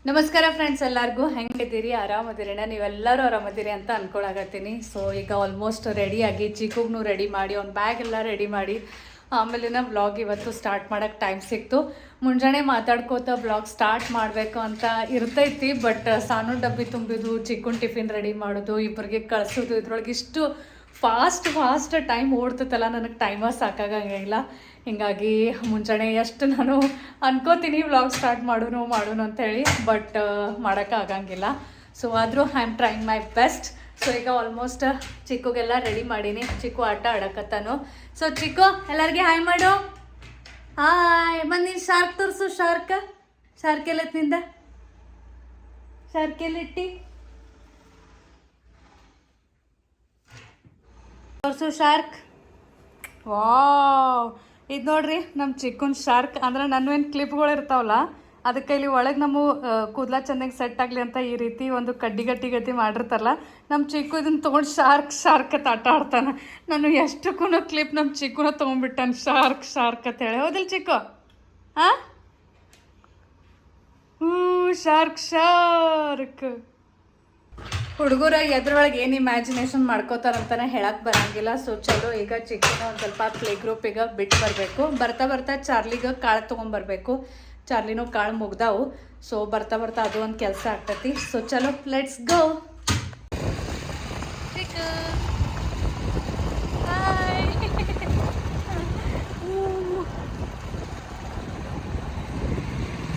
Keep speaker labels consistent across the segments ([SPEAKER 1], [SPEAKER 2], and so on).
[SPEAKER 1] ನಮಸ್ಕಾರ ಫ್ರೆಂಡ್ಸ್, ಎಲ್ಲರಿಗೂ ಹೆಂಗಿದ್ದೀರಿ? ಆರಾಮದಿರೇನ? ನೀವೆಲ್ಲರೂ ಆರಾಮದಿರಿ ಅಂತ ಅನ್ಕೊಳಕತ್ತೀನಿ. ಸೊ ಈಗ ಆಲ್ಮೋಸ್ಟ್ ರೆಡಿಯಾಗಿ ಚಿಕ್ಕಗೂ ರೆಡಿ ಮಾಡಿ ಅವ್ನ ಬ್ಯಾಗ್ ಎಲ್ಲ ರೆಡಿ ಮಾಡಿ ಆಮೇಲೆ ವ್ಲಾಗ್ ಇವತ್ತು ಸ್ಟಾರ್ಟ್ ಮಾಡೋಕ್ಕೆ ಟೈಮ್ ಸಿಕ್ತು. ಮುಂಜಾನೆ ಮಾತಾಡ್ಕೋತ ವ್ಲಾಗ್ ಸ್ಟಾರ್ಟ್ ಮಾಡಬೇಕು ಅಂತ ಇರ್ತೈತಿ. ಬಟ್ ಸಾನು ಡಬ್ಬಿ ತುಂಬಿದು, ಚಿಕ್ಕನ್ ಟಿಫಿನ್ ರೆಡಿ ಮಾಡೋದು, ಇಬ್ಬರಿಗೆ ಕಳಿಸೋದು, ಇದ್ರೊಳಗೆ ಇಷ್ಟು ಫಾಸ್ಟ್ ಟೈಮ್ ಓಡ್ತೈತಲ್ಲ, ನನಗೆ ಟೈಮ ಸಾಕಾಗಂಗಿಲ್ಲ. ಹೀಗಾಗಿ ಮುಂಜಾನೆ ಎಷ್ಟು ನಾನು ಅನ್ಕೋತೀನಿ ವ್ಲಾಗ್ ಸ್ಟಾರ್ಟ್ ಮಾಡೋನು ಅಂಥೇಳಿ, ಬಟ್ ಮಾಡೋಕ್ಕಾಗಂಗಿಲ್ಲ. ಸೊ ಆದರೂ I am trying my best. So ಈಗ ಆಲ್ಮೋಸ್ಟ್ ಚಿಕ್ಕಗೆಲ್ಲ ರೆಡಿ ಮಾಡೀನಿ. ಚಿಕ್ಕು ಆಟ ಆಡಕತ್ತಾನು. ಸೊ ಚಿಕ್ಕು ಎಲ್ಲರಿಗೆ ಹಾಯ್ ಮಾಡು. ಹಾಯ್ ಬಂದು ನೀನು ಶಾರ್ಕ್ ತೋರಿಸು. ಶಾರ್ಕ್ ಎಲ್ಲತ್ ನಿಂದ? ಶಾರ್ಕ್ ಎಲ್ಲಿಟ್ಟಿ? ತೋರಿಸು ಶಾರ್ಕ್. ವಾವ್, ಇದು ನೋಡ್ರಿ ನಮ್ಮ ಚಿಕ್ಕನ್ ಶಾರ್ಕ್. ಅಂದ್ರೆ ನನ್ನೇನು ಕ್ಲಿಪ್ಗಳು ಇರ್ತಾವಲ್ಲ, ಅದಕ್ಕೆ ಇಲ್ಲಿ ಒಳಗೆ ನಮ್ಮ ಕೂದಲ ಚೆನ್ನಾಗಿ ಸೆಟ್ ಆಗಲಿ ಅಂತ ಈ ರೀತಿ ಒಂದು ಕಡ್ಡಿ ಗಟ್ಟಿ ಮಾಡಿರ್ತಾರಲ್ಲ, ನಮ್ಮ ಚಿಕ್ಕು ಇದನ್ನು ತೊಗೊಂಡು ಶಾರ್ಕ್ ಅಂತ ಆಟ ಆಡ್ತಾನೆ. ನಾನು ಎಷ್ಟಕ್ಕೂ ಕ್ಲಿಪ್ ನಮ್ಮ ಚಿಕ್ಕನ ತೊಗೊಂಡ್ಬಿಟ್ಟಾನೆ ಶಾರ್ಕ್ ಅಂತ ಹೇಳಿ. ಹೌದಿಲ್ಲ ಚಿಕ್ಕು? ಹಾಂ, ಶಾರ್ಕ್. ಹುಡುಗರು ಎದ್ರೊಳಗೆ ಏನು ಇಮ್ಯಾಜಿನೇಷನ್ ಮಾಡ್ಕೋತಾರಂತಾನೆ ಹೇಳಕ್ಕೆ ಬರೋಂಗಿಲ್ಲ. ಸೊ ಚಲೋ ಈಗ ಚಿಕ್ಕನ ಒಂದು ಸ್ವಲ್ಪ ಪ್ಲೇ ಗ್ರೂಪಿಗೆ ಬಿಟ್ಟು ಬರಬೇಕು. ಬರ್ತಾ ಚಾರ್ಲಿಗೆ ಕಾಳು ತೊಗೊಂಬರ್ಬೇಕು. ಚಾರ್ಲಿನೂ ಕಾಳು ಮುಗ್ದಾವು. ಸೊ ಬರ್ತಾ ಅದು ಒಂದು ಕೆಲಸ ಆಗ್ತೈತಿ. ಸೊ ಚಲೋ, ಲೆಟ್ಸ್ ಗೋ.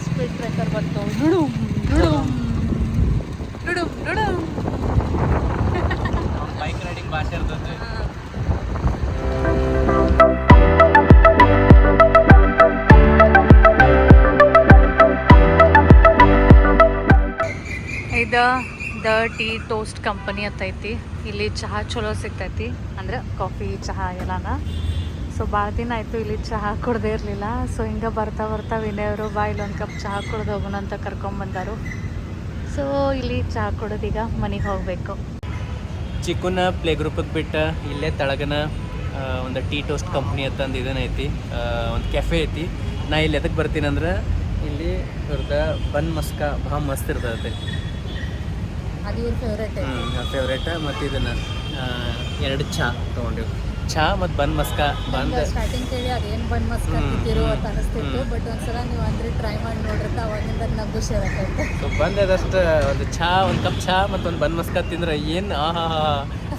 [SPEAKER 1] ಸ್ಪೀಡ್ ಬ್ರೇಕರ್ ಬಂತು.
[SPEAKER 2] ಬೈಕ್ ರೈಡಿಂಗ್ ಭಾಷೆ ಇರ್ತದೆ.
[SPEAKER 1] ಇದು ದ ಟೀ ಟೋಸ್ಟ್ ಕಂಪನಿ ಅಂತ ಐತಿ. ಇಲ್ಲಿ ಚಹಾ ಚಲೋ ಸಿಗ್ತೈತಿ, ಅಂದ್ರೆ ಕಾಫಿ ಚಹಾ ಎಲ್ಲಾನ. ಸೊ ಭಾಳ ದಿನ ಆಯಿತು ಇಲ್ಲಿ ಚಹಾ ಕುಡ್ದೇ ಇರಲಿಲ್ಲ. ಸೊ ಹಿಂಗೆ ಬರ್ತಾ ವಿನಯವರು ಬಾ ಇಲ್ಲೊಂದು ಕಪ್ ಚಹಾ ಕುಡ್ದು ಹೋಗೋಣ ಅಂತ ಕರ್ಕೊಂಬಂದರು. ಸೊ ಇಲ್ಲಿ ಚಹಾ ಕುಡಿದೀಗ ಮನೆಗೆ ಹೋಗಬೇಕು.
[SPEAKER 2] ಚಿಕ್ಕನ ಪ್ಲೇ ಗ್ರೂಪಿಗೆ ಬಿಟ್ಟು ಇಲ್ಲೇ ತಳಗನ ಒಂದು ಟೀ ಟೋಸ್ಟ್ ಕಂಪ್ನಿ ಅಂತಂದು ಇದನ್ನೈತಿ, ಒಂದು ಕೆಫೆ ಐತಿ. ನಾ ಇಲ್ಲಿ ಎದಕ್ಕೆ ಬರ್ತೀನಿ ಅಂದ್ರೆ ಇಲ್ಲಿ ಇವ್ರದ ಬನ್ ಮಸ್ಕ ಭಾಳ ಮಸ್ತ್ ಇರ್ತದೆ.
[SPEAKER 1] ಅದು ಇವ್ರ
[SPEAKER 2] ಫೇವ್ರೇಟ್. ಮತ್ತು ಇದನ್ನು 2 ಚಹಾ ತೊಗೊಂಡಿವಿ. ಚಹಾ ಮತ್ತು ಬನ್ ಮಸ್ಕ
[SPEAKER 1] ಸ್ಟಾರ್ಟಿಂಗ್ ಕೇಳಿ ಅದೇನು ಬನ್ ಮಸ್ಕ ತಿಂತಿರೋ ಅಂತ ಅನಿಸ್ತಿತ್ತು. ಬಟ್ ಒಂದ್ಸಲ ನೀವು ಅಂದ್ರೆ ಟ್ರೈ ಮಾಡಿ ನೋಡ್ರಿ, ಅವಾಗಿಂದ ನಮಗೂ ಶೇರ್ ಆಗ್ತೈತೆ.
[SPEAKER 2] ಸೊ ಬಂದದಷ್ಟು ಒಂದು ಒಂದು ಕಪ್ ಚಹಾ ಮತ್ತು ಒಂದು ಬನ್ ಮಸ್ಕ ತಿಂದ್ರೆ ಏನು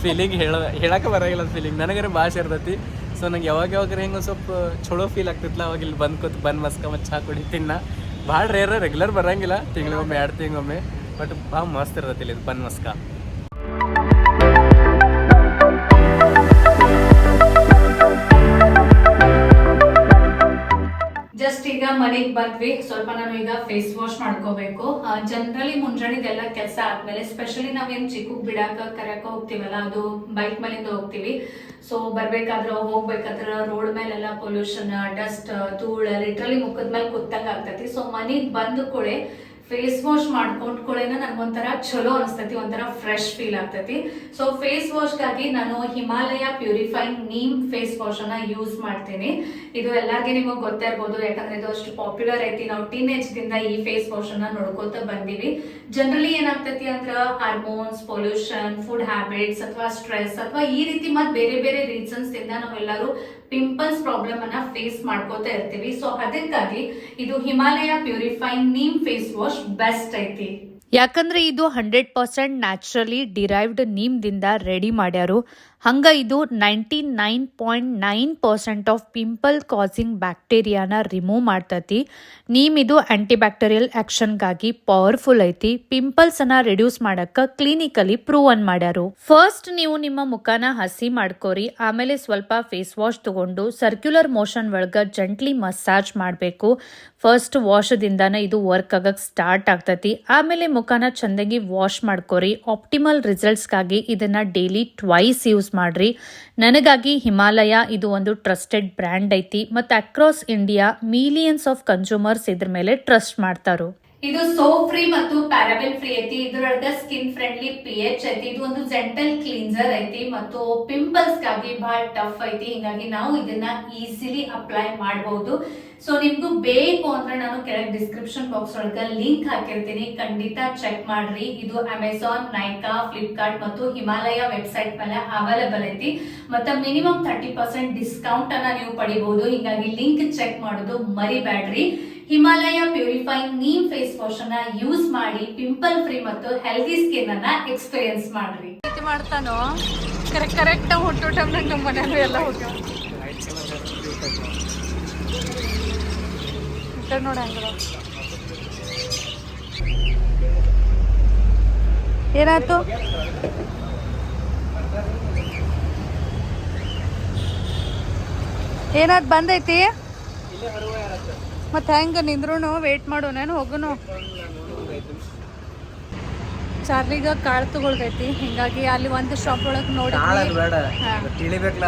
[SPEAKER 2] ಫೀಲಿಂಗ್ ಹೇಳಕ್ಕೆ ಬರೋಂಗಿಲ್ಲ. ಅದು ಫೀಲಿಂಗ್ ನನಗರೆ ಭಾಷೆ ಇರ್ತೈತಿ. ಸೊ ನಂಗೆ ಯಾವಾಗ ಹಿಂಗೆ ಸ್ವಲ್ಪ ಚಲೋ ಫೀಲ್ ಆಗ್ತಿತ್ತಲ್ಲ, ಅವಾಗ ಇಲ್ಲಿ ಬಂದು ಬನ್ ಮಸ್ಕ ಮತ್ತು ಚಹಾ ಕುಡಿತೀನಿ. ನಾ ಭಾಳ ರೆಗ್ಯುಲರ್ ಬರೋಂಗಿಲ್ಲ, ತಿಂಗಳಿಗೊಮ್ಮೆ 2 ತಿಂಗಳಿಗೊಮ್ಮೆ. ಬಟ್ ಭಾಳ ಮಸ್ತ್ ಇರ್ತೈತಿ ಇಲ್ಲಿ ಬನ್ ಮಸ್ಕ.
[SPEAKER 1] ಜಸ್ಟ್ ಈಗ ಮನೆಗೆ ಬಂದ್ವಿ. ಸ್ವಲ್ಪ ನಾನು ಈಗ ಫೇಸ್ ವಾಶ್ ಮಾಡ್ಕೋಬೇಕು. ಜನರಲಿ ಮುಂಜಾನೆದೆಲ್ಲ ಕೆಲಸ ಆದ್ಮೇಲೆ, ಸ್ಪೆಷಲಿ ನಾವೇನು ಚಿಕ್ಕಗ್ ಬಿಡಾಕ ಕರೆಯಕ ಹೋಗ್ತೀವಲ್ಲ, ಅದು ಬೈಕ್ ಮೇಲಿಂದ ಹೋಗ್ತೀವಿ. ಸೊ ಹೋಗ್ಬೇಕಾದ್ರೆ ರೋಡ್ ಮೇಲೆಲ್ಲ ಪೊಲ್ಯೂಷನ್, ಡಸ್ಟ್, ಧೂಳ ಲಿಟ್ರಲಿ ಮುಖದ ಮೇಲೆ ಕುತ್ತಂಗ ಆಗ್ತೈತಿ. ಸೊ ಮನೆಗೆ ಬಂದು ಕೂಡ ಫೇಸ್ ವಾಶ್ ಮಾಡ್ಕೊಂಡ್ಕೊಳ್ಳೇನ ನನಗೊಂಥರ ಚಲೋ ಅನಿಸ್ತೈತಿ, ಒಂಥರ ಫ್ರೆಶ್ ಫೀಲ್ ಆಗ್ತೈತಿ. ಸೊ ಫೇಸ್ ವಾಶ್ಗಾಗಿ ನಾನು Himalaya purifying neem face wash ಅನ್ನ ಯೂಸ್ ಮಾಡ್ತೀನಿ. ಇದು ಎಲ್ಲರಿಗೆ ನಿಮಗೆ ಗೊತ್ತೇ ಇರ್ಬೋದು, ಯಾಕಂದ್ರೆ ಇದು ಅಷ್ಟು ಪಾಪ್ಯುಲರ್ ಐತಿ. ನಾವು ಟೀನೇಜ್ ದಿಂದ ಈ ಫೇಸ್ ವಾಶ್ ಅನ್ನ ನೋಡ್ಕೋತ ಬಂದಿವಿ. ಜನರಲಿ ಏನಾಗ್ತೈತಿ ಅಂದ್ರ ಹಾರ್ಮೋನ್ಸ್, ಪೊಲ್ಯೂಷನ್, ಫುಡ್ ಹ್ಯಾಬಿಟ್ಸ್ ಅಥವಾ ಸ್ಟ್ರೆಸ್ ಅಥವಾ ಈ ರೀತಿ ಮತ್ತೆ ಬೇರೆ ರೀಸನ್ಸ್ ದಿಂದ ನಾವೆಲ್ಲರೂ ಪಿಂಪಲ್ಸ್ ಪ್ರಾಬ್ಲಮ್ ಅನ್ನ ಫೇಸ್ ಮಾಡ್ಕೋತಾ ಇರ್ತೀವಿ. ಸೊ ಅದಕ್ಕಾಗಿ ಇದು Himalaya purifying neem face wash best ಐತಿ.
[SPEAKER 3] ಯಾಕಂದ್ರೆ ಇದು 100% ನ್ಯಾಚುರಲಿ ಡಿರೈವ್ಡ್ ನೀಮ್ದಿಂದ ರೆಡಿ ಮಾಡ್ಯಾರು. ಹಂಗ ಇದು 99.9% ಆಫ್ ಪಿಂಪಲ್ ಕಾಸಿಂಗ್ ಬ್ಯಾಕ್ಟೀರಿಯಾನ ರಿಮೂವ್ ಮಾಡ್ತತಿ. ನೀಮ್ ಇದು ಆಂಟಿಬ್ಯಾಕ್ಟೀರಿಯಲ್ ಆಕ್ಷನ್ಗಾಗಿ ಪವರ್ಫುಲ್ ಐತಿ. ಪಿಂಪಲ್ಸ್ ಅನ್ನ ರಿಡ್ಯೂಸ್ ಮಾಡಕ್ಕ ಕ್ಲಿನಿಕಲಿ ಪ್ರೂವನ್ ಮಾಡ್ಯಾರು. ಫಸ್ಟ್ ನೀವು ನಿಮ್ಮ ಮುಖನ ಹಸಿ ಮಾಡ್ಕೋರಿ. ಆಮೇಲೆ ಸ್ವಲ್ಪ ಫೇಸ್ ವಾಶ್ ತಗೊಂಡು ಸರ್ಕ್ಯುಲರ್ ಮೋಷನ್ ಒಳಗ ಜೆಂಟ್ಲಿ ಮಸಾಜ್ ಮಾಡಬೇಕು. ಫಸ್ಟ್ ವಾಶ್ ದಿಂದಾನ ಇದು ವರ್ಕ್ ಆಗಕ್ ಸ್ಟಾರ್ಟ್ ಆಗ್ತತಿ. ಆಮೇಲೆ ಮುಖನ ಚಂದಾಗಿ ವಾಶ್ ಮಾಡ್ಕೋರಿ. ಆಪ್ಟಿಮಲ್ ರಿಸಲ್ಟ್ಸ್ಗಾಗಿ ಇದನ್ನ ಡೈಲಿ ಟ್ವೈಸ್ ಯೂಸ್ ಮಾಡ್ರಿ. ನನಗಾಗಿ ಹಿಮಾಲಯ ಇದು ಒಂದು ಟ್ರಸ್ಟೆಡ್ ಬ್ರ್ಯಾಂಡ್ ಐತಿ ಮತ್ತು across India millions of consumers ಇದ್ರ ಮೇಲೆ ಟ್ರಸ್ಟ್ ಮಾಡ್ತಾರು.
[SPEAKER 1] ಇದು ಸೋಪ್ ಫ್ರೀ ಮತ್ತು ಪ್ಯಾರಾಬೆನ್ ಫ್ರೀ ಐತಿ. ಇದರೊಳಗ ಸ್ಕಿನ್ ಫ್ರೆಂಡ್ಲಿ pH ಐತಿ. ಇದು ಒಂದು ಜೆಂಟಲ್ ಕ್ಲೀನ್ಸರ್ ಐತಿ ಮತ್ತು ಪಿಂಪಲ್ಸ್ ಗಾಗಿ ಬಹಳ ಟಫ್ ಐತಿ. ಹಿಂಗಾಗಿ ನಾವು ಇದನ್ನ ಈಸಿಲಿ ಅಪ್ಲೈ ಮಾಡಬಹುದು. ಸೊ ನಿಮ್ಗೂ ಬೇಕು ಅಂದ್ರೆ ನಾನು ಕೆಳಗೆ ಡಿಸ್ಕ್ರಿಪ್ಷನ್ ಬಾಕ್ಸ್ ಒಳಗ ಲಿಂಕ್ ಹಾಕಿರ್ತೀನಿ, ಖಂಡಿತ ಚೆಕ್ ಮಾಡ್ರಿ. ಇದು ಅಮೆಝಾನ್, ನೈಕಾ, ಫ್ಲಿಪ್ಕಾರ್ಟ್ ಮತ್ತು ಹಿಮಾಲಯ ವೆಬ್ಸೈಟ್ ಮೇಲೆ ಅವೈಲೇಬಲ್ ಐತಿ. ಮತ್ತೆ ಮಿನಿಮಮ್ 30% ಡಿಸ್ಕೌಂಟ್ ಅನ್ನ ನೀವು ಪಡಿಬಹುದು. ಹೀಗಾಗಿ ಲಿಂಕ್ ಚೆಕ್ ಮಾಡೋದು ಮರಿಬೇಡ್ರಿ. Himalaya purifying neem face wash ಅನ್ನ ಯೂಸ್ ಮಾಡಿ ಪಿಂಪಲ್ ಫ್ರೀ ಮತ್ತು ಹೆಲ್ದಿ ಸ್ಕಿನ್ ಅನ್ನ ಎಕ್ಸ್ಪೀರಿಯನ್ಸ್ ಮಾಡ್ರಿ.
[SPEAKER 4] ಮಾಡ್ತಾನೋ ಕರೆಕ್ಟ್ ಹುಟ್ಟು ಟೈಮ್ನಾಗ ನಮ್ಮ ಮನೆಯಲ್ಲೂ ಎಲ್ಲ ಹೋಗ್ಯಾವ ನೋಡಿ ಹಂಗ ಏನಾಯ್ತು. ಏನಾದ್ ಬಂದೈತಿ ಮತ್ತೆ ಹೆಂಗ ನಿಂದ್ರೂ ವೇಟ್ ಮಾಡೋನೇನು ಹೋಗುನು. ಚಾರ್ಲಿಗ ಕಾಳು ತಗೊಳ್ದೈತಿ, ಹಿಂಗಾಗಿ ಅಲ್ಲಿ ಒಂದು ಶಾಪ್ ಒಳಗೆ ನೋಡಿ
[SPEAKER 2] ಬೇಡ ತಿಳಿಬೇಕಲ್ಲ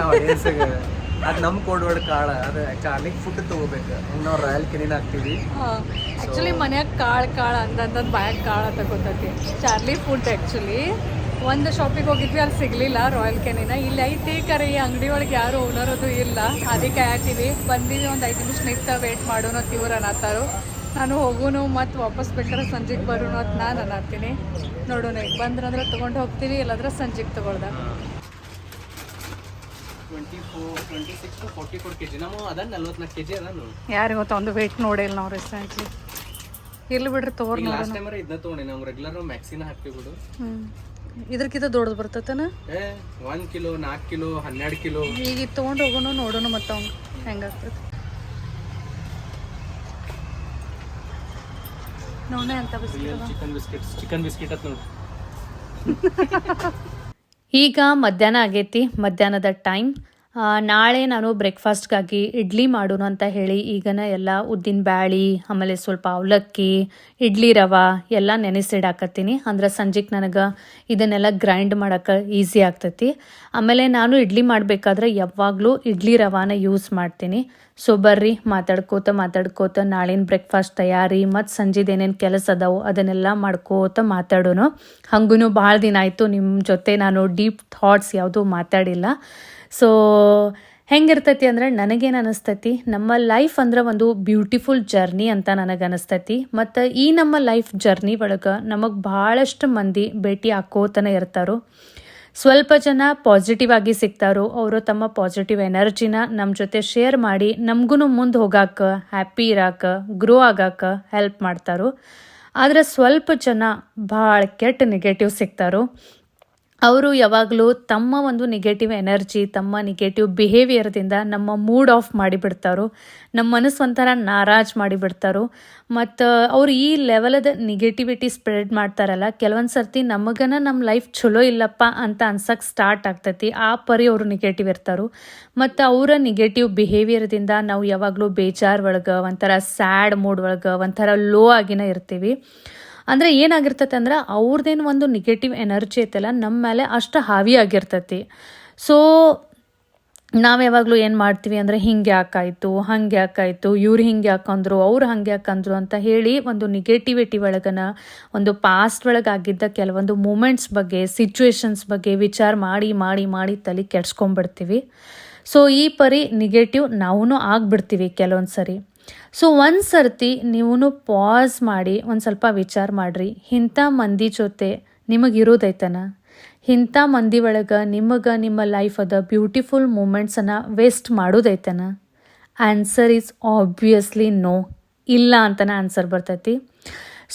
[SPEAKER 2] ಅದು ನಮ್ಮ ಕೋಡ್ ವರ್ಡ್ ಕಾಳ, ಅದು ಚಾರ್ಲಿಗೆ ಫುಡ್ ತಗೋಬೇಕು. ನಾವು ರಾಯಲ್ ಕೆನಿನ ಹಾಕ್ತೀವಿ.
[SPEAKER 4] ಆ್ಯಕ್ಚುಲಿ ಮನ್ಯಾಗ ಕಾಳು ಅಂದಂದ್ ಬಾಯಾಗ ಕಾಳು ತಗೋತೈತಿ. ಚಾರ್ಲಿ ಫುಡ್ ಆ್ಯಕ್ಚುಲಿ ಒಂದು ಶಾಪಿಗೆ ಹೋಗಿದ್ವಿ, ಅಲ್ಲಿ ಸಿಗಲಿಲ್ಲ ರಾಯಲ್ ಕೆನಿನ. ಇಲ್ಲಿ ಐತಿ ಕರೆ ಈ ಅಂಗಡಿ ಒಳಗೆ ಯಾರು ಓನರ್ ಅದು ಇಲ್ಲ, ಅದಕ್ಕೆ ಹಾಕಿವಿ. ಬಂದಿವಿ, ಒಂದು 5 ನಿಮಿಷ ನಿಂತ ವೇಟ್ ಮಾಡೋಣ ಅಂತ ಇವ್ರು ಅನ್ನತ್ತಾರು. ನಾನು ಹೋಗೋನು ಮತ್ತು ವಾಪಸ್ ಬೇಕಾದ್ರೆ ಸಂಜೆಗೆ ಬರೋಣ ಅಂತ ನಾನು ಅನ್ನತ್ತೀನಿ. ನೋಡೋಣ, ಈಗ ಬಂದ್ರಂದ್ರೆ ತೊಗೊಂಡು ಹೋಗ್ತೀವಿ, ಇಲ್ಲಾಂದ್ರೆ ಸಂಜೆಗೆ ತೊಗೊಳ್ದ.
[SPEAKER 2] 26 to 44 kg ನಾವು ಅದನ್ನ 44 kg ಅದನ್ನು
[SPEAKER 4] ಯಾರು ಇವತ್ತು ಒಂದು ವೇಟ್ ನೋಡಿಲ್ಲ ನಾವು ರೀಸೆಂಟ್ಲಿ. ಇರ್ಲಿ ಬಿಡ್ರಿ ತಗೋರ್ ನೋಡೋಣ.
[SPEAKER 2] ಲಾಸ್ಟ್ ಟೈಮ್ ಇದನ್ನ ತಗೊಂಡೆ ನಾವು ರೆಗ್ಯುಲರ್ ಮ್ಯಾಕ್ಸಿನ ಹಾಕ್ತೀವಿ ಬಿಡು.
[SPEAKER 4] ಇದ್ರಕ್ಕಿಂತ ದೊಡ್ಡದು ಬರ್ತೈತನ
[SPEAKER 2] 1 ಕಿಲೋ 4 ಕಿಲೋ 12 ಕಿಲೋ.
[SPEAKER 4] ಈಗ ಇದು ತೊಗೊಂಡು ಹೋಗೋಣ, ನೋಡೋಣ ಮತ್ತೆ ಅವ್ನು ಹೆಂಗಾಗ್ತೈತಿ ನೋಡೋಣ. ಅಂತ
[SPEAKER 2] ಚಿಕನ್ ಬಿಸ್ಕಿಟ್ ಅಂತ ನೋಡಿ.
[SPEAKER 3] ಈಗ ಮಧ್ಯಾಹ್ನ ಆಗೈತಿ, ಮಧ್ಯಾಹ್ನದ ಟೈಮ್. ನಾಳೆ ನಾನು ಬ್ರೇಕ್ಫಾಸ್ಟ್ಗಾಗಿ ಇಡ್ಲಿ ಮಾಡೋಣ ಅಂತ ಹೇಳಿ ಈಗನ ಎಲ್ಲ ಉದ್ದಿನ ಬ್ಯಾಳಿ, ಆಮೇಲೆ ಸ್ವಲ್ಪ ಅವಲಕ್ಕಿ, ಇಡ್ಲಿ ರವೆ ಎಲ್ಲ ನೆನೆಸಿಡಾಕತ್ತೀನಿ. ಅಂದ್ರೆ ಸಂಜೆಗೆ ನನಗೆ ಇದನ್ನೆಲ್ಲ ಗ್ರೈಂಡ್ ಮಾಡೋಕೆ ಈಸಿ ಆಗ್ತೈತಿ. ಆಮೇಲೆ ನಾನು ಇಡ್ಲಿ ಮಾಡಬೇಕಾದ್ರೆ ಯಾವಾಗಲೂ ಇಡ್ಲಿ ರವಾನ ಯೂಸ್ ಮಾಡ್ತೀನಿ. ಸೊ ಬರ್ರಿ ಮಾತಾಡ್ಕೋತ ನಾಳಿನ ಬ್ರೇಕ್ಫಾಸ್ಟ್ ತಯಾರಿ ಮತ್ತು ಸಂಜೆದು ಏನೇನು ಕೆಲಸ ಅದಾವು ಅದನ್ನೆಲ್ಲ ಮಾಡ್ಕೋತ ಮಾತಾಡೋಣ. ಹಂಗೂ ಭಾಳ ದಿನ ಆಯಿತು ನಿಮ್ಮ ಜೊತೆ ನಾನು ಡೀಪ್ ಥಾಟ್ಸ್ ಯಾವುದೂ ಮಾತಾಡಿಲ್ಲ. ಸೊ ಹೆಂಗಿರ್ತೈತಿ ಅಂದ್ರೆ ನನಗೇನು ಅನಿಸ್ತೈತಿ, ನಮ್ಮ ಲೈಫ್ ಅಂದ್ರೆ ಒಂದು ಬ್ಯೂಟಿಫುಲ್ ಜರ್ನಿ ಅಂತ ನನಗೆ ಅನಿಸ್ತೈತಿ. ಮತ್ತು ಈ ನಮ್ಮ ಲೈಫ್ ಜರ್ನಿ ಒಳಗೆ ನಮಗೆ ಭಾಳಷ್ಟು ಮಂದಿ ಭೇಟಿ ಹಾಕೋತನೇ ಇರ್ತಾರೋ. ಸ್ವಲ್ಪ ಜನ ಪಾಸಿಟಿವ್ ಆಗಿ ಸಿಗ್ತಾರೋ, ಅವರು ತಮ್ಮ ಪಾಸಿಟಿವ್ ಎನರ್ಜಿನ ನಮ್ಮ ಜೊತೆ ಶೇರ್ ಮಾಡಿ ನಮಗೂ ಮುಂದೆ ಹೋಗಾಕ, ಹ್ಯಾಪಿ ಇರಾಕ, ಗ್ರೋ ಆಗಾಕ ಹೆಲ್ಪ್ ಮಾಡ್ತಾರೋ. ಆದರೆ ಸ್ವಲ್ಪ ಜನ ಭಾಳ ಕೆಟ್ಟ ನೆಗೆಟಿವ್ ಸಿಗ್ತಾರೋ. ಅವರು ಯಾವಾಗಲೂ ತಮ್ಮ ಒಂದು ನೆಗೆಟಿವ್ ಎನರ್ಜಿ, ತಮ್ಮ ನೆಗೆಟಿವ್ ಬಿಹೇವಿಯರ್ದಿಂದ ನಮ್ಮ ಮೂಡ್ ಆಫ್ ಮಾಡಿಬಿಡ್ತಾರೋ, ನಮ್ಮ ಮನಸ್ಸು ಒಂಥರ ನಾರಾಜ್ ಮಾಡಿಬಿಡ್ತಾರೋ. ಮತ್ತು ಅವ್ರು ಈ ಲೆವೆಲದ ನೆಗೆಟಿವಿಟಿ ಸ್ಪ್ರೆಡ್ ಮಾಡ್ತಾರಲ್ಲ, ಕೆಲವೊಂದು ಸರ್ತಿ ನಮಗನ ನಮ್ಮ ಲೈಫ್ ಚಲೋ ಇಲ್ಲಪ್ಪ ಅಂತ ಅನ್ಸಕ್ಕೆ ಸ್ಟಾರ್ಟ್ ಆಗ್ತೈತಿ. ಆ ಪರಿ ಅವರು ನೆಗೆಟಿವ್ ಇರ್ತಾರೋ. ಮತ್ತು ಅವರ ನೆಗೆಟಿವ್ ಬಿಹೇವಿಯರ್ದಿಂದ ನಾವು ಯಾವಾಗಲೂ ಬೇಜಾರು ಒಳಗೆ, ಒಂಥರ ಸ್ಯಾಡ್ ಮೂಡ್ ಒಳಗೆ, ಒಂಥರ ಲೋ ಆಗಿನ ಇರ್ತೀವಿ. ಅಂದರೆ ಏನಾಗಿರ್ತೈತೆ ಅಂದ್ರೆ ಅವ್ರದ್ದೇನು ಒಂದು ನೆಗೆಟಿವ್ ಎನರ್ಜಿ ಐತಲ್ಲ ನಮ್ಮ ಮೇಲೆ ಅಷ್ಟು ಹಾವಿ ಆಗಿರ್ತೈತಿ. ಸೊ ನಾವು ಯಾವಾಗಲೂ ಏನು ಮಾಡ್ತೀವಿ ಅಂದರೆ ಹಿಂಗೆ ಯಾಕಾಯಿತು, ಹಂಗೆ ಯಾಕಾಯಿತು, ಇವ್ರು ಹಿಂಗೆ ಯಾಕಂದ್ರು, ಅವ್ರು ಹಂಗೆ ಯಾಕಂದ್ರು ಅಂತ ಹೇಳಿ ಒಂದು ನೆಗೆಟಿವಿಟಿ ಒಳಗನ, ಒಂದು ಪಾಸ್ಟ್ ಒಳಗಾಗಿದ್ದ ಕೆಲವೊಂದು ಮೂಮೆಂಟ್ಸ್ ಬಗ್ಗೆ, ಸಿಚುವೇಶನ್ಸ್ ಬಗ್ಗೆ ವಿಚಾರ ಮಾಡಿ ಮಾಡಿ ಮಾಡಿ ತಲೆ ಕೆಡ್ಸ್ಕೊಂಡ್ಬಿಡ್ತೀವಿ. ಸೊ ಈ ಪರಿ ನೆಗೆಟಿವ್ ನಾವೂ ಆಗ್ಬಿಡ್ತೀವಿ ಕೆಲವೊಂದು ಸರಿ. ಸೊ ಒಂದು ಸರ್ತಿ ನೀವು ಪಾಸ್ ಮಾಡಿ ಒಂದು ಸ್ವಲ್ಪ ವಿಚಾರ ಮಾಡಿರಿ, ಇಂಥ ಮಂದಿ ಜೊತೆ ನಿಮಗಿರೋದೈತನ, ಇಂಥ ಮಂದಿ ಒಳಗೆ ನಿಮಗೆ ನಿಮ್ಮ ಲೈಫದ ಬ್ಯೂಟಿಫುಲ್ ಮೂಮೆಂಟ್ಸನ್ನು ವೇಸ್ಟ್ ಮಾಡೋದೈತನ? ಆನ್ಸರ್ ಈಸ್ ಆಬ್ವಿಯಸ್ಲಿ ನೋ, ಇಲ್ಲ ಅಂತನ ಆನ್ಸರ್ ಬರ್ತೈತಿ.